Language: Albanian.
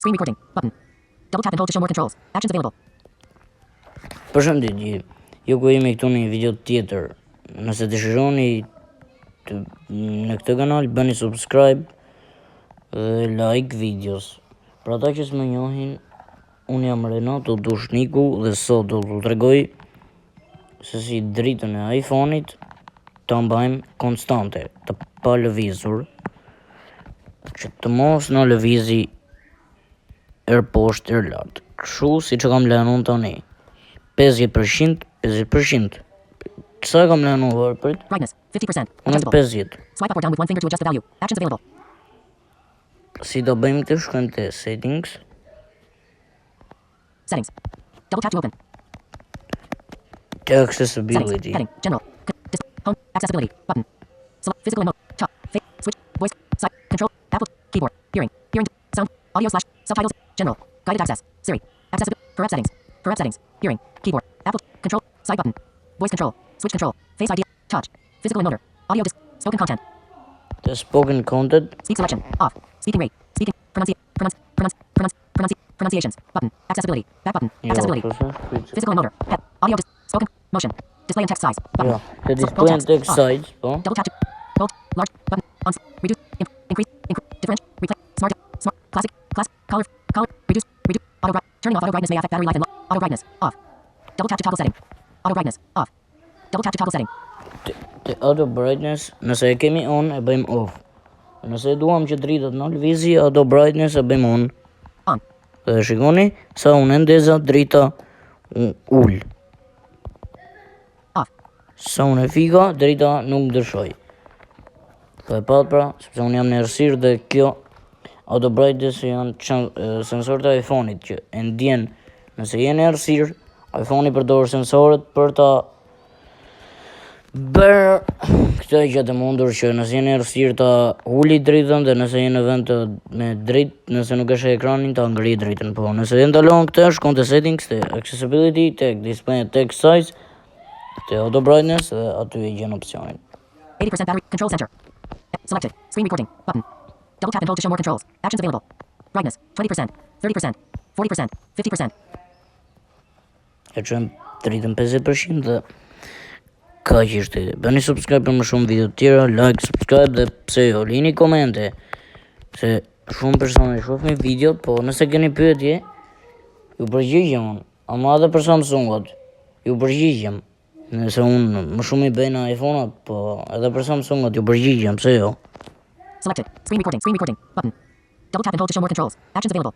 Screen recording. Button. Double tap and hold to show more controls. Actions available. Përshëndetje, ju ku jemi këtu në një video tjetër. Nëse dëshironi në këtë kanal, bëni subscribe dhe like videos. Për ata që s'më njohin, unë jam Renato Dushniku dhe sot do t'u tregoj se si dritën e iPhone-it ta mbajmë konstante, të pa lëvizur, që të mos na lëvizi er poshtë er lart. Kështu siç e kam lënë unë tani. 50%. Sa kam lënë unë varprit? Brightness 50%. Unë Adjustable. 50. Swipe up or down with one finger to adjust the value. Actions available. Si do bëjmë këtë, shkojmë te settings. Settings. Double tap to open. Te Settings. accessibility. Heading. General. Home. Accessibility. Button. Select physical and mode. Top. Switch. Voice. Side. Control. Apple. Keyboard. Hearing. Hearing. Sound. Audio / subtitles. General. Guided access. Siri. Accessibility. Correct settings. Correct settings. Hearing. Keyboard. Apple. Control. Side button. Voice control. Switch control. Face ID. Touch. Physical and motor. Audio disc. Spoken content. The spoken content. Speak selection. Off. Speaking rate. Speaking. Pronunciations. Button. Accessibility. Back button. Accessibility. Physical and motor. Head. Audio disc. Spoken. Motion. Display and text size. Button. Ja, the display and text Off. size, po. Double tap to bold. Large. Button. On. Reduce. Increase. Differential. Replay. Smart. Classic. Color. Reduce. Auto bright. Turning off auto brightness may affect battery life and auto brightness. Off. Double tap to toggle setting. Auto brightness. Off. Double tap to toggle setting. Te auto brightness, nëse e kemi on, e bëjmë off. Nëse duam që dritat në lëvizi, auto brightness e bëjmë on. On. Dhe shikoni sa unë ndeza drita ull. Off. Sa unë e fika, drita nuk ndryshoj. Po e pat pra, sepse unë jam në errësirë dhe kjo auto brightness janë sensorët e iPhone-it që e ndjen nëse je në errësirë, iPhone-i përdor sensorët për ta bërë këtë gjë të mundur që nëse je në errësirë ta uli dritën dhe nëse je në vend me dritë, nëse nuk e sheh ekranin ta ngri dritën. Po nëse e ndalon këtë, shkon te settings, te accessibility, te display and text size, te auto brightness dhe aty e gjen opsionin. 80% battery control center. Selected. Screen recording. Button. Double tap and hold to show more controls. Actions available. Brightness 20%, 30%, 40%, 50%. E qëmë dritën 50% dhe ka që ishte. Bëni subscribe për më shumë video tjera, like, subscribe dhe pse jo, lini komente. Se shumë persone shohin videot, po nëse keni pyetje, ju përgjigjem unë. Ama edhe për Samsungat, ju përgjigjem. Nëse unë më shumë i bëj në iPhone-at, po edhe për Samsungat ju përgjigjem, pse jo. Selected. Screen recording. Button. Double tap and hold to show more controls. Actions available.